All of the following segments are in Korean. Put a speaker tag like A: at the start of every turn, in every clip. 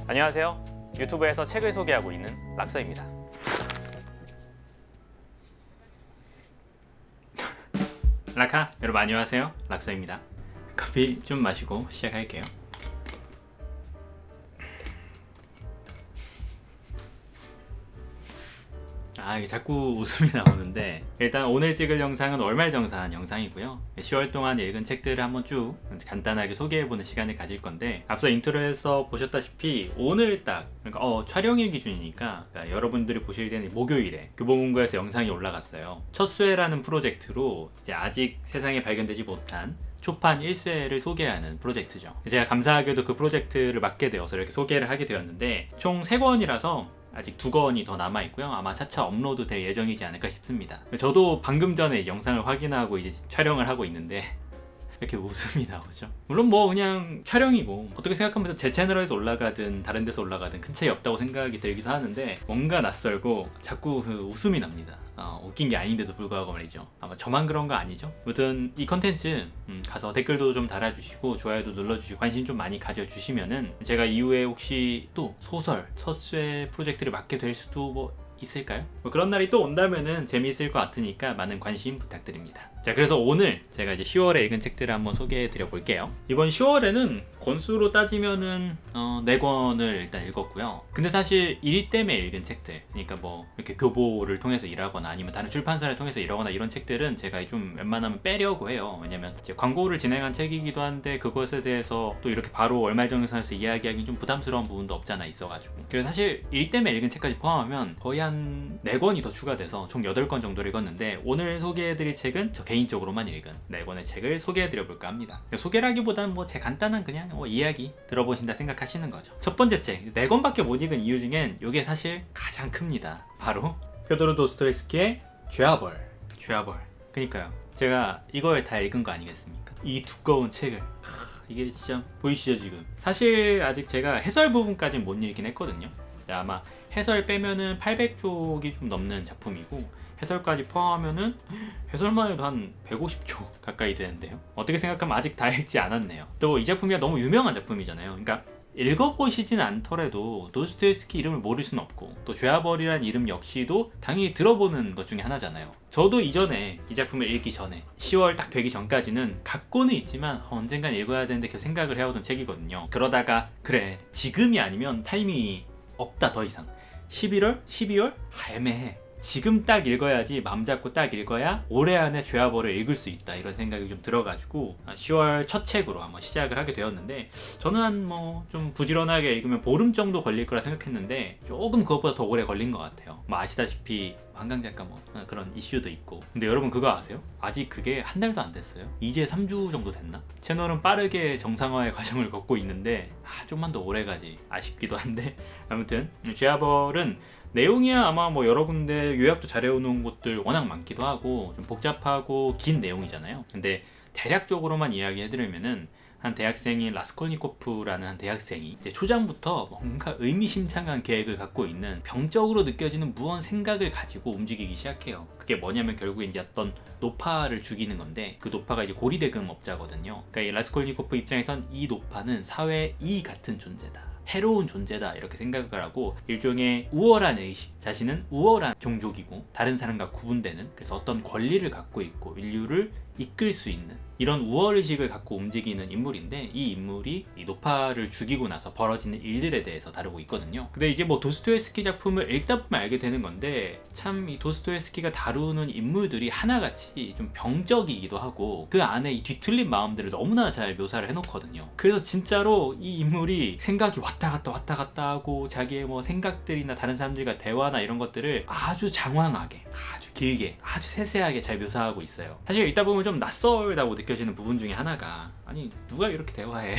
A: 안녕하세요. 유튜브에서 책을 소개하고 있는 락서입니다. 락하 여러분 안녕하세요. 락서입니다. 커피 좀 마시고 시작할게요. 이게 자꾸 웃음이 나오는데 일단 오늘 찍을 영상은 월말정산 영상이고요. 10월 동안 읽은 책들을 한번 쭉 간단하게 소개해보는 시간을 가질 건데 앞서 인트로에서 보셨다시피 오늘 딱 그러니까 촬영일 기준이니까 그러니까 여러분들이 보실 때는 목요일에 교보문고에서 영상이 올라갔어요. 첫수혜라는 프로젝트로 이제 아직 세상에 발견되지 못한 초판 1쇄를 소개하는 프로젝트죠. 제가 감사하게도 그 프로젝트를 맡게 되어서 이렇게 소개를 하게 되었는데 총 3권이라서 아직 2권이 더 남아있고요. 아마 차차 업로드 될 예정이지 않을까 싶습니다. 저도 방금 전에 영상을 확인하고 이제 촬영을 하고 있는데 이렇게 웃음이 나오죠. 물론 뭐 그냥 촬영이고 어떻게 생각하면 제 채널에서 올라가든 다른 데서 올라가든 큰 차이 없다고 생각이 들기도 하는데 뭔가 낯설고 자꾸 그 웃음이 납니다. 웃긴 게 아닌데도 불구하고 말이죠. 아마 저만 그런 거 아니죠? 아무튼 이 컨텐츠 가서 댓글도 좀 달아주시고 좋아요도 눌러주시고 관심 좀 많이 가져주시면은 제가 이후에 혹시 또 소설, 첫수혜 프로젝트를 맡게 될 수도 뭐 있을까요? 뭐 그런 날이 또 온다면은 재미있을 것 같으니까 많은 관심 부탁드립니다. 자, 그래서 오늘 제가 이제 10월에 읽은 책들을 한번 소개해 드려 볼게요. 이번 10월에는 권수로 따지면은 4권을 일단 읽었고요. 근데 사실 일 때문에 읽은 책들, 그러니까 뭐 이렇게 교보를 통해서 일하거나 아니면 다른 출판사를 통해서 일하거나 이런 책들은 제가 좀 웬만하면 빼려고 해요. 왜냐면 이제 광고를 진행한 책이기도 한데 그것에 대해서 또 이렇게 바로 월말정산에서 이야기하기 좀 부담스러운 부분도 없잖아 있어가지고. 그래서 사실 일 때문에 읽은 책까지 포함하면 거의 한 4권이 더 추가돼서 총 8권 정도를 읽었는데 오늘 소개해드릴 책은 저 개인적으로만 읽은 4권의 책을 소개해드려 볼까 합니다. 소개라기보다는 뭐 제 간단한 그냥 이야기 들어보신다 생각하시는 거죠. 첫 번째 책, 4권밖에 못 읽은 이유 중엔 이게 사실 가장 큽니다. 바로 퓨도르 도스토옙스키의 죄와벌. 그니까요. 제가 이걸 다 읽은 거 아니겠습니까? 이 두꺼운 책을 이게 진짜 보이시죠 지금? 사실 아직 제가 해설 부분까지는 못 읽긴 했거든요. 아마 해설 빼면은 800쪽이 좀 넘는 작품이고 해설까지 포함하면은 해설만 해도 한 150쪽 가까이 되는데요. 어떻게 생각하면 아직 다 읽지 않았네요. 또 이 작품이 너무 유명한 작품이잖아요. 그러니까 읽어보시진 않더라도 도스토옙스키 이름을 모를 순 없고 또 죄와벌이라는 이름 역시도 당연히 들어보는 것 중에 하나잖아요. 저도 이전에 이 작품을 읽기 전에 10월 딱 되기 전까지는 갖고는 있지만 언젠간 읽어야 되는데 계속 생각을 해오던 책이거든요. 그러다가 그래 지금이 아니면 타이밍이 없다 더 이상 11월? 12월? 애매해. 지금 딱 읽어야지 맘 잡고 딱 읽어야 올해 안에 죄와벌을 읽을 수 있다 이런 생각이 좀 들어가지고 10월 첫 책으로 한번 시작을 하게 되었는데 저는 한 뭐 좀 부지런하게 읽으면 보름 정도 걸릴 거라 생각했는데 조금 그것보다 더 오래 걸린 것 같아요. 뭐 아시다시피 한강 작가 뭐 그런 이슈도 있고. 근데 여러분 그거 아세요? 아직 그게 한 달도 안 됐어요. 이제 3주 정도 됐나? 채널은 빠르게 정상화의 과정을 걷고 있는데 좀만 더 오래 가지 아쉽기도 한데 아무튼 죄와벌은 내용이야 아마 뭐 여러 군데 요약도 잘해오는 곳들 워낙 많기도 하고 좀 복잡하고 긴 내용이잖아요. 근데 대략적으로만 이야기해드리면은 한 대학생인 라스콜니코프라는 한 대학생이 이제 초장부터 뭔가 의미심장한 계획을 갖고 있는 병적으로 느껴지는 무언 생각을 가지고 움직이기 시작해요. 그게 뭐냐면 결국에 이제 어떤 노파를 죽이는 건데 그 노파가 이제 고리대금업자거든요. 그러니까 이 라스콜니코프 입장에선 이 노파는 사회의 이 같은 존재다. 해로운 존재다 이렇게 생각을 하고 일종의 우월한 의식, 자신은 우월한 종족이고 다른 사람과 구분되는 그래서 어떤 권리를 갖고 있고 인류를 이끌 수 있는 이런 우월의식을 갖고 움직이는 인물인데 이 인물이 이 노파를 죽이고 나서 벌어지는 일들에 대해서 다루고 있거든요. 근데 이제 뭐 도스토옙스키 작품을 읽다 보면 알게 되는 건데 참 이 도스토옙스키가 다루는 인물들이 하나같이 좀 병적이기도 하고 그 안에 이 뒤틀린 마음들을 너무나 잘 묘사를 해놓거든요. 그래서 진짜로 이 인물이 생각이 왔다 갔다 하고 자기의 뭐 생각들이나 다른 사람들과 대화나 이런 것들을 아주 장황하게 아주 길게 아주 세세하게 잘 묘사하고 있어요. 사실 읽다 보면 좀 낯설다고 느껴지는 부분 중에 하나가 아니 누가 이렇게 대화해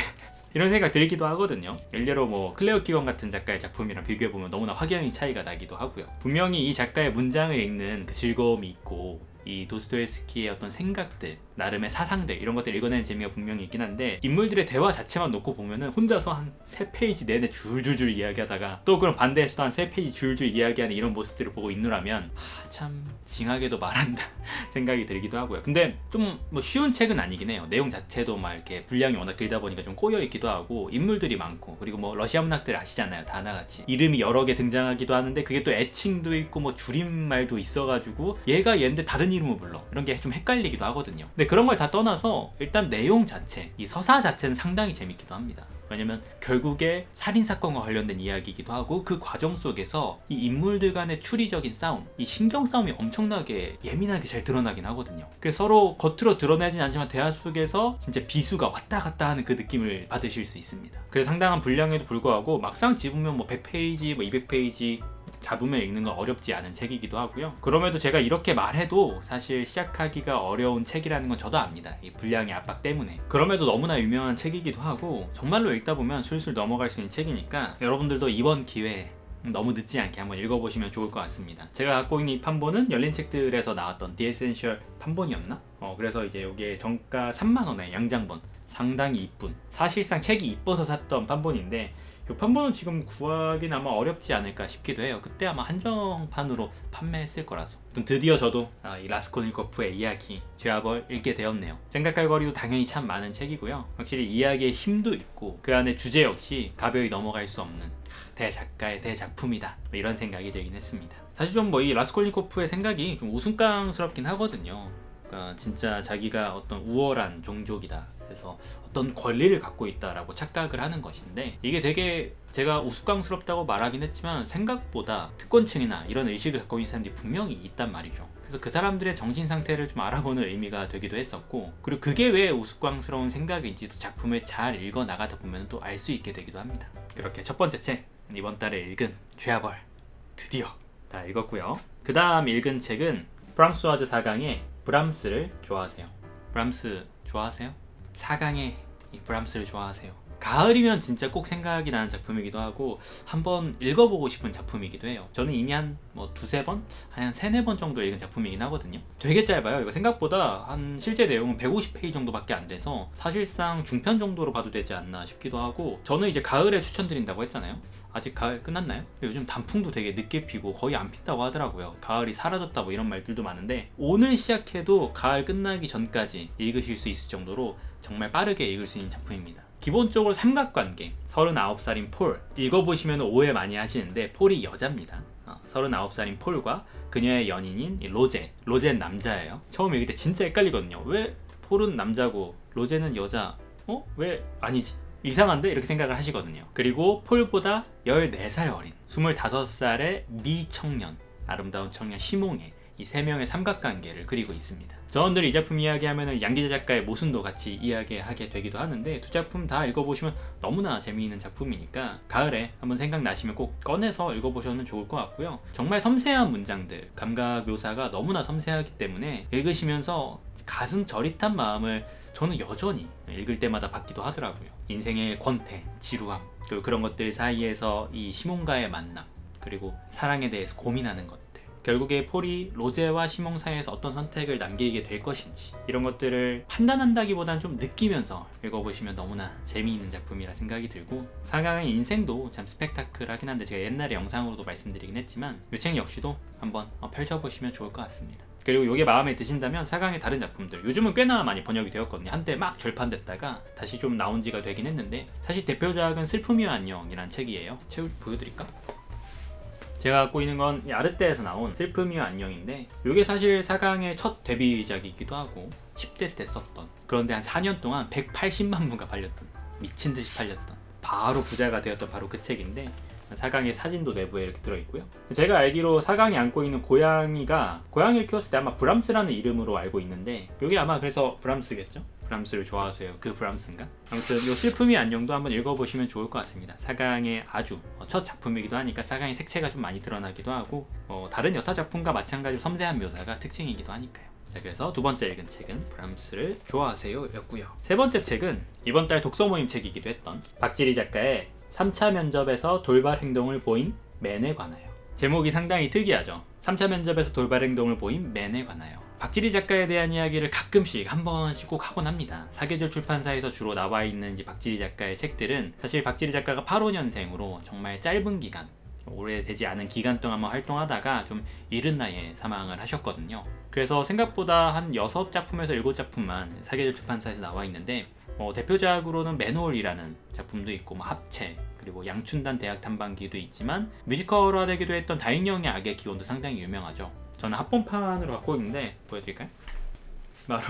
A: 이런 생각 들기도 하거든요. 일례로 뭐 클레어 키건 같은 작가의 작품이랑 비교해보면 너무나 확연히 차이가 나기도 하고요. 분명히 이 작가의 문장을 읽는 그 즐거움이 있고 이 도스토옙스키의 어떤 생각들 나름의 사상들 이런 것들 읽어내는 재미가 분명히 있긴 한데 인물들의 대화 자체만 놓고 보면은 혼자서 한 3페이지 내내 줄줄줄 이야기하다가 또 그럼 반대에서도 한 3페이지 줄줄 이야기하는 이런 모습들을 보고 있노라면 참 징하게도 말한다 생각이 들기도 하고요. 근데 좀 뭐 쉬운 책은 아니긴 해요. 내용 자체도 막 이렇게 분량이 워낙 길다 보니까 좀 꼬여있기도 하고 인물들이 많고 그리고 뭐 러시아 문학들 아시잖아요. 다 하나같이 이름이 여러 개 등장하기도 하는데 그게 또 애칭도 있고 뭐 줄임말도 있어가지고 얘가 얘인데 다른 이름을 불러 이런 게 좀 헷갈리기도 하거든요. 근데 그런 걸 다 떠나서 일단 내용 자체 이 서사 자체는 상당히 재밌기도 합니다. 왜냐면 결국에 살인사건과 관련된 이야기이기도 하고 그 과정 속에서 이 인물들 간의 추리적인 싸움, 이 신경 싸움이 엄청나게 예민하게 잘 드러나긴 하거든요. 그래서 서로 겉으로 드러내진 않지만 대화 속에서 진짜 비수가 왔다 갔다 하는 그 느낌을 받으실 수 있습니다. 그래서 상당한 분량에도 불구하고 막상 집으면 뭐 100페이지, 뭐 200페이지 잡으면 읽는 건 어렵지 않은 책이기도 하고요. 그럼에도 제가 이렇게 말해도 사실 시작하기가 어려운 책이라는 건 저도 압니다. 이 분량의 압박 때문에. 그럼에도 너무나 유명한 책이기도 하고 정말로 읽다 보면 술술 넘어갈 수 있는 책이니까 여러분들도 이번 기회에 너무 늦지 않게 한번 읽어보시면 좋을 것 같습니다. 제가 갖고 있는 이 판본은 열린 책들에서 나왔던 The Essential 판본이었나? 그래서 이제 여기에 정가 3만원에 양장본 상당히 이쁜 사실상 책이 이뻐서 샀던 판본인데 이 판본은 지금 구하기는 아마 어렵지 않을까 싶기도 해요. 그때 아마 한정판으로 판매했을 거라서 드디어 저도 이 라스콜니코프의 이야기 죄와벌 읽게 되었네요. 생각할 거리도 당연히 참 많은 책이고요. 확실히 이야기의 힘도 있고 그 안에 주제 역시 가벼이 넘어갈 수 없는 대작가의 대작품이다 이런 생각이 들긴 했습니다. 사실 좀 뭐 이 라스콜니코프의 생각이 좀 우스꽝스럽긴 하거든요. 그러니까 진짜 자기가 어떤 우월한 종족이다, 그래서 어떤 권리를 갖고 있다라고 착각을 하는 것인데 이게 되게 제가 우스꽝스럽다고 말하긴 했지만 생각보다 특권층이나 이런 의식을 갖고 있는 사람들이 분명히 있단 말이죠. 그래서 그 사람들의 정신 상태를 좀 알아보는 의미가 되기도 했었고 그리고 그게 왜 우스꽝스러운 생각인지도 작품을 잘 읽어 나가다 보면 또 알 수 있게 되기도 합니다. 그렇게 첫 번째 책 이번 달에 읽은 죄와벌 드디어 다 읽었고요. 그 다음 읽은 책은 프랑스와즈 4강의 브람스를 좋아하세요. 브람스 좋아하세요? 4강의 이 브람스를 좋아하세요. 가을이면 진짜 꼭 생각이 나는 작품이기도 하고 한번 읽어보고 싶은 작품이기도 해요. 저는 이미 한 두세 번? 한 3-4번 정도 읽은 작품이긴 하거든요. 되게 짧아요. 이거 생각보다 한 실제 내용은 150페이지 정도밖에 안 돼서 사실상 중편 정도로 봐도 되지 않나 싶기도 하고 저는 이제 가을에 추천드린다고 했잖아요. 아직 가을 끝났나요? 요즘 단풍도 되게 늦게 피고 거의 안 핀다고 하더라고요. 가을이 사라졌다 뭐 이런 말들도 많은데 오늘 시작해도 가을 끝나기 전까지 읽으실 수 있을 정도로 정말 빠르게 읽을 수 있는 작품입니다. 기본적으로 삼각관계 39살인 폴 읽어보시면 오해 많이 하시는데 폴이 여자입니다. 39살인 폴과 그녀의 연인인 로제는 남자예요. 처음 읽을 때 진짜 헷갈리거든요. 왜 폴은 남자고 로제는 여자 왜 아니지? 이상한데? 이렇게 생각을 하시거든요. 그리고 폴보다 14살 어린 25살의 미청년 아름다운 청년 시몽에 이 3명의 삼각관계를 그리고 있습니다. 저원들이 이 작품 이야기하면 양기자 작가의 모순도 같이 이야기하게 되기도 하는데 두 작품 다 읽어보시면 너무나 재미있는 작품이니까 가을에 한번 생각나시면 꼭 꺼내서 읽어보셔도 좋을 것 같고요. 정말 섬세한 문장들, 감각 묘사가 너무나 섬세하기 때문에 읽으시면서 가슴 저릿한 마음을 저는 여전히 읽을 때마다 받기도 하더라고요. 인생의 권태, 지루함, 그리고 그런 것들 사이에서 이 시몬과의 만남, 그리고 사랑에 대해서 고민하는 것, 결국에 폴이 로제와 시몽 사이에서 어떤 선택을 남기게 될 것인지 이런 것들을 판단한다기보다는 좀 느끼면서 읽어보시면 너무나 재미있는 작품이라 생각이 들고 4강의 인생도 참 스펙타클하긴 한데 제가 옛날에 영상으로도 말씀드리긴 했지만 이 책 역시도 한번 펼쳐보시면 좋을 것 같습니다. 그리고 이게 마음에 드신다면 4강의 다른 작품들 요즘은 꽤나 많이 번역이 되었거든요. 한때 막 절판됐다가 다시 좀 나온 지가 되긴 했는데 사실 대표작은 슬픔이와 안녕이란 책이에요. 책 보여드릴까? 제가 갖고 있는 건 아르떼에서 나온 슬픔이와 안녕인데 이게 사실 4강의 첫 데뷔작이기도 하고 10대 때 썼던 그런데 한 4년 동안 180만 부가 팔렸던 미친듯이 팔렸던 바로 부자가 되었던 바로 그 책인데 4강의 사진도 내부에 이렇게 들어있고요. 제가 알기로 4강이 안고 있는 고양이를 키웠을 때 아마 브람스라는 이름으로 알고 있는데 이게 아마 그래서 브람스겠죠? 브람스를 좋아하세요. 그 브람스인가? 아무튼 이 슬픔이 안녕도 한번 읽어보시면 좋을 것 같습니다. 4강의 아주 첫 작품이기도 하니까 4강의 색채가 좀 많이 드러나기도 하고 다른 여타 작품과 마찬가지로 섬세한 묘사가 특징이기도 하니까요. 자, 그래서 두 번째 읽은 책은 브람스를 좋아하세요 였고요. 세 번째 책은 이번 달 독서 모임 책이기도 했던 박지리 작가의 3차 면접에서 돌발 행동을 보인 맨에 관하여. 제목이 상당히 특이하죠. 3차 면접에서 돌발 행동을 보인 맨에 관하여. 박지리 작가에 대한 이야기를 가끔씩 한 번씩 꼭 하곤 합니다. 사계절 출판사에서 주로 나와 있는 이 박지리 작가의 책들은 사실 박지리 작가가 85년생으로 정말 짧은 기간, 오래되지 않은 기간 동안만 활동하다가 좀 이른 나이에 사망을 하셨거든요. 그래서 생각보다 한 6작품에서 7작품만 사계절 출판사에서 나와 있는데 대표작으로는 맨홀이라는 작품도 있고 합체, 그리고 양춘단 대학 탐방기도 있지만 뮤지컬화되기도 했던 다인형의 악의 기원도 상당히 유명하죠. 저는 합본판으로 갖고 있는데 보여드릴까요? 바로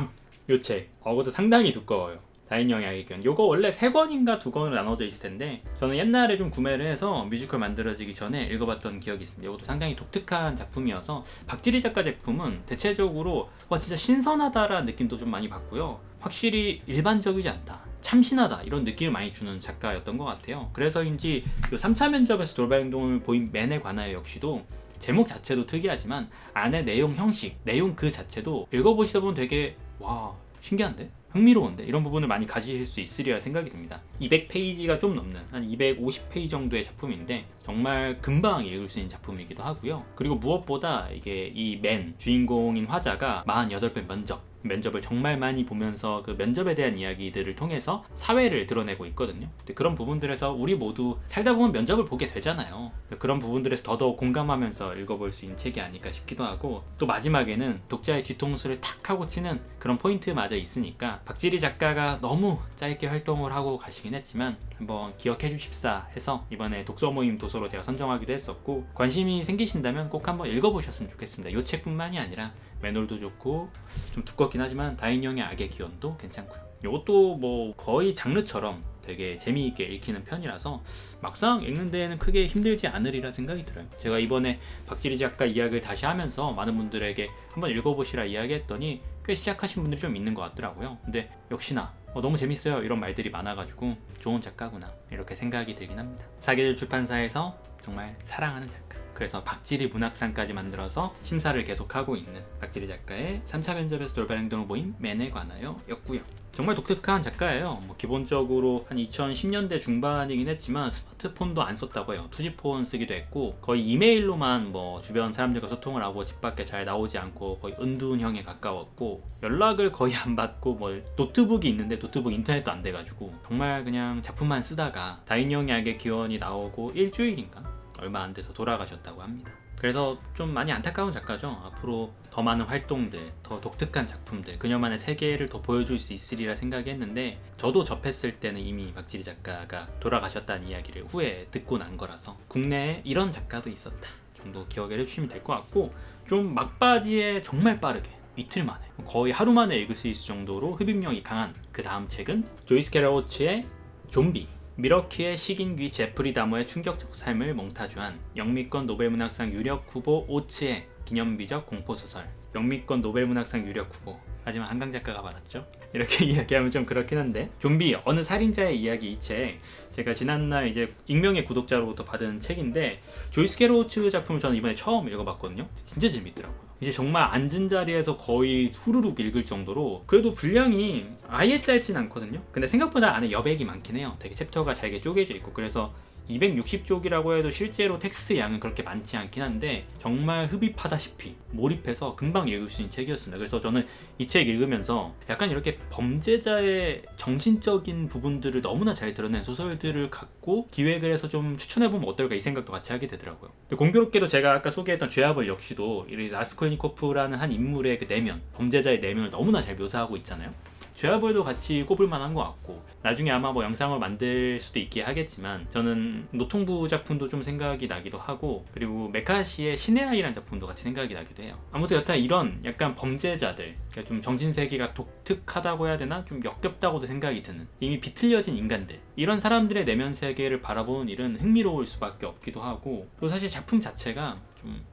A: 이 책. 이것도 상당히 두꺼워요. 다인형의 악의 기원. 이거 원래 3권인가 2권으로 나눠져 있을 텐데 저는 옛날에 좀 구매를 해서 뮤지컬 만들어지기 전에 읽어봤던 기억이 있습니다. 이것도 상당히 독특한 작품이어서 박지리 작가 제품은 대체적으로 진짜 신선하다라는 느낌도 좀 많이 받고요. 확실히 일반적이지 않다, 참신하다 이런 느낌을 많이 주는 작가였던 것 같아요. 그래서인지 이 3차 면접에서 돌발 행동을 보인 맨에 관하여 역시도 제목 자체도 특이하지만 안에 내용 형식, 내용 그 자체도 읽어보시다 보면 되게 와 신기한데? 흥미로운데? 이런 부분을 많이 가지실 수 있으리라 생각이 듭니다. 200페이지가 좀 넘는 한 250페이지 정도의 작품인데 정말 금방 읽을 수 있는 작품이기도 하고요. 그리고 무엇보다 이게 이 맨 주인공인 화자가 48배 면접을 정말 많이 보면서 그 면접에 대한 이야기들을 통해서 사회를 드러내고 있거든요. 그런 부분들에서 우리 모두 살다 보면 면접을 보게 되잖아요. 그런 부분들에서 더더욱 공감하면서 읽어볼 수 있는 책이 아닐까 싶기도 하고, 또 마지막에는 독자의 뒤통수를 탁 하고 치는 그런 포인트마저 있으니까 박지리 작가가 너무 짧게 활동을 하고 가시긴 했지만 한번 기억해 주십사 해서 이번에 독서 모임 도서로 제가 선정하기도 했었고, 관심이 생기신다면 꼭 한번 읽어보셨으면 좋겠습니다. 이 책뿐만이 아니라 맨홀도 좋고 좀 두껍긴 하지만 다인형의 악의 기원도 괜찮고요. 이것도 거의 장르처럼 되게 재미있게 읽히는 편이라서 막상 읽는 데에는 크게 힘들지 않으리라 생각이 들어요. 제가 이번에 박지리 작가 이야기를 다시 하면서 많은 분들에게 한번 읽어보시라 이야기했더니 꽤 시작하신 분들이 좀 있는 것 같더라고요. 근데 역시나 너무 재밌어요 이런 말들이 많아가지고 좋은 작가구나 이렇게 생각이 들긴 합니다. 사계절 출판사에서 정말 사랑하는 작가, 그래서 박지리 문학상까지 만들어서 심사를 계속하고 있는 박지리 작가의 3차 면접에서 돌발 행동을 보인 맨에 관하여 였고요. 정말 독특한 작가예요. 기본적으로 한 2010년대 중반이긴 했지만 스마트폰도 안 썼다고 해요. 투지폰 쓰기도 했고 거의 이메일로만 주변 사람들과 소통을 하고 집 밖에 잘 나오지 않고 거의 은둔형에 가까웠고, 연락을 거의 안 받고 노트북이 있는데 노트북 인터넷도 안 돼가지고 정말 그냥 작품만 쓰다가 다인형의 악의 기원이 나오고 일주일인가? 얼마 안 돼서 돌아가셨다고 합니다. 그래서 좀 많이 안타까운 작가죠. 앞으로 더 많은 활동들, 더 독특한 작품들, 그녀만의 세계를 더 보여줄 수 있으리라 생각했는데 저도 접했을 때는 이미 박지리 작가가 돌아가셨다는 이야기를 후에 듣고 난 거라서 국내에 이런 작가도 있었다 정도 기억을 해주시면 될 것 같고, 좀 막바지에 정말 빠르게 이틀 만에 거의 하루 만에 읽을 수 있을 정도로 흡입력이 강한 그 다음 책은 조이스 캐럴 오츠의 좀비, 미러키의 식인귀 제프리 다머의 충격적 삶을 몽타주한 영미권 노벨문학상 유력 후보 오츠의 기념비적 공포소설. 영미권 노벨문학상 유력 후보, 하지만 한강 작가가 받았죠. 이렇게 이야기하면 좀 그렇긴 한데, 좀비 어느 살인자의 이야기 이 책 제가 지난날 이제 익명의 구독자로부터 받은 책인데 조이스 캐럴 오츠 작품을 저는 이번에 처음 읽어봤거든요. 진짜 재밌더라고요. 이제 정말 앉은 자리에서 거의 후루룩 읽을 정도로, 그래도 분량이 아예 짧진 않거든요. 근데 생각보다 안에 여백이 많긴 해요. 되게 챕터가 잘게 쪼개져 있고, 그래서 260쪽이라고 해도 실제로 텍스트 양은 그렇게 많지 않긴 한데 정말 흡입하다시피 몰입해서 금방 읽을 수 있는 책이었습니다. 그래서 저는 이 책 읽으면서 약간 이렇게 범죄자의 정신적인 부분들을 너무나 잘 드러낸 소설들을 갖고 기획을 해서 좀 추천해보면 어떨까 이 생각도 같이 하게 되더라고요. 공교롭게도 제가 아까 소개했던 죄아벌 역시도 이 라스콜니코프라는 한 인물의 그 내면, 범죄자의 내면을 너무나 잘 묘사하고 있잖아요. 죄아벌도 같이 꼽을 만한 것 같고, 나중에 아마 영상을 만들 수도 있게 하겠지만 저는 노통부 작품도 좀 생각이 나기도 하고, 그리고 메카시의 신의 아이라는 작품도 같이 생각이 나기도 해요. 아무튼 여타 이런 약간 범죄자들, 그러니까 좀 정신세계가 독특하다고 해야 되나? 좀 역겹다고도 생각이 드는 이미 비틀려진 인간들, 이런 사람들의 내면 세계를 바라보는 일은 흥미로울 수밖에 없기도 하고, 또 사실 작품 자체가 좀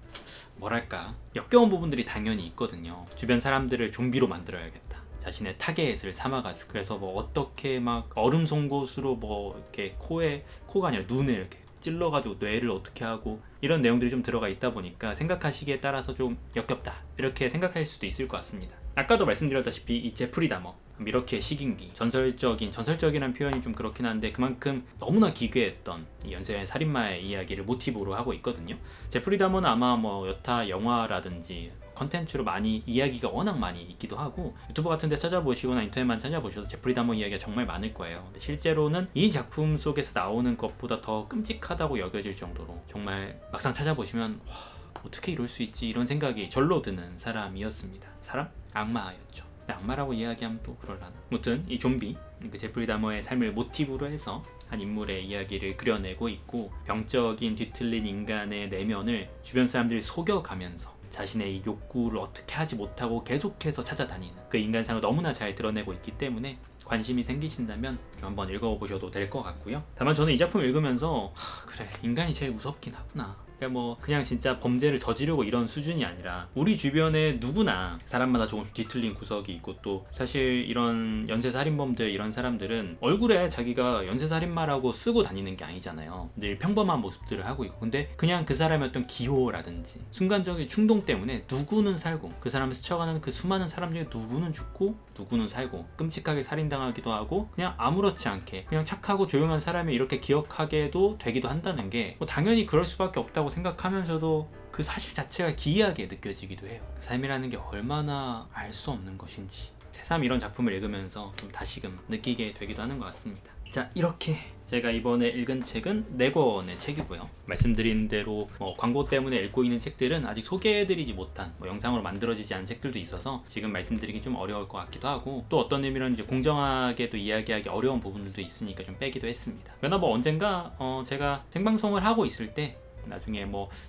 A: 뭐랄까 역겨운 부분들이 당연히 있거든요. 주변 사람들을 좀비로 만들어야겠다, 자신의 타겟을 삼아가지고, 그래서 어떻게 얼음 송곳으로 이렇게 코가 아니라 눈에 이렇게 찔러가지고 뇌를 어떻게 하고, 이런 내용들이 좀 들어가 있다 보니까 생각하시기에 따라서 좀 역겹다 이렇게 생각할 수도 있을 것 같습니다. 아까도 말씀드렸다시피 이 제프리 다머, 미러키의 식인기, 전설적이란 표현이 좀 그렇긴 한데 그만큼 너무나 기괴했던 이 연쇄 살인마의 이야기를 모티브로 하고 있거든요. 제프리 다머는 아마 뭐 여타 영화라든지 컨텐츠로 많이 이야기가 워낙 많이 있기도 하고 유튜브 같은 데 찾아보시거나 인터넷만 찾아보셔도 제프리 다머 이야기가 정말 많을 거예요. 근데 실제로는 이 작품 속에서 나오는 것보다 더 끔찍하다고 여겨질 정도로 정말 막상 찾아보시면 와, 어떻게 이럴 수 있지 이런 생각이 절로 드는 사람이었습니다. 사람? 악마였죠. 악마라고 이야기하면 또 그럴라나. 아무튼 이 좀비, 그 제프리 다머의 삶을 모티브로 해서 한 인물의 이야기를 그려내고 있고 병적인 뒤틀린 인간의 내면을 주변 사람들이 속여가면서 자신의 이 욕구를 어떻게 하지 못하고 계속해서 찾아다니는 그 인간상을 너무나 잘 드러내고 있기 때문에 관심이 생기신다면 좀 한번 읽어보셔도 될 것 같고요. 다만 저는 이 작품 읽으면서 그래 인간이 제일 무섭긴 하구나. 그러니까 뭐 그냥 진짜 범죄를 저지르고 이런 수준이 아니라 우리 주변에 누구나 사람마다 조금씩 뒤틀린 구석이 있고 또 사실 이런 연쇄살인범들 이런 사람들은 얼굴에 자기가 연쇄살인마라고 쓰고 다니는 게 아니잖아요. 늘 평범한 모습들을 하고 있고 근데 그냥 그 사람의 어떤 기호라든지 순간적인 충동 때문에 누구는 살고 그 사람을 스쳐가는 그 수많은 사람 중에 누구는 죽고 누구는 살고 끔찍하게 살인당하기도 하고 그냥 아무렇지 않게 그냥 착하고 조용한 사람이 이렇게 기억하게도 되기도 한다는 게 뭐 당연히 그럴 수밖에 없다고 생각하면서도 그 사실 자체가 기이하게 느껴지기도 해요. 삶이라는 게 얼마나 알 수 없는 것인지 새삼 이런 작품을 읽으면서 좀 다시금 느끼게 되기도 하는 것 같습니다. 자, 이렇게 제가 이번에 읽은 책은 4권의 책이고요. 말씀드린 대로 광고 때문에 읽고 있는 책들은 아직 소개해드리지 못한 영상으로 만들어지지 않은 책들도 있어서 지금 말씀드리기 좀 어려울 것 같기도 하고 또 어떤 의미로는 이제 공정하게도 이야기하기 어려운 부분들도 있으니까 좀 빼기도 했습니다. 그러나 언젠가 제가 생방송을 하고 있을 때 나중에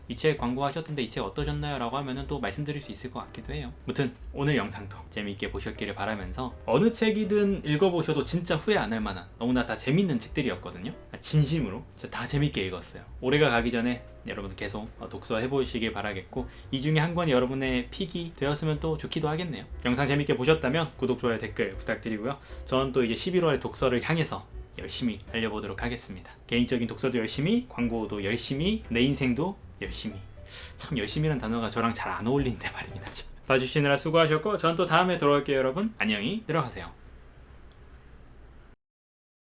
A: 이 책 광고하셨던데 이 책 어떠셨나요? 라고 하면은 또 말씀드릴 수 있을 것 같기도 해요. 아무튼 오늘 영상도 재미있게 보셨기를 바라면서 어느 책이든 읽어보셔도 진짜 후회 안 할 만한 너무나 다 재밌는 책들이었거든요. 진심으로 진짜 다 재밌게 읽었어요. 올해가 가기 전에 여러분 계속 독서해보시길 바라겠고 이 중에 한 권이 여러분의 픽이 되었으면 또 좋기도 하겠네요. 영상 재밌게 보셨다면 구독, 좋아요, 댓글 부탁드리고요. 저는 또 이제 11월에 독서를 향해서 열심히 달려보도록 하겠습니다. 개인적인 독서도 열심히, 광고도 열심히, 내 인생도 열심히. 참 열심히란 단어가 저랑 잘 안 어울리는데 말입니다. 봐주시느라 수고하셨고 저는 또 다음에 돌아올게요 여러분. 안녕히 들어가세요.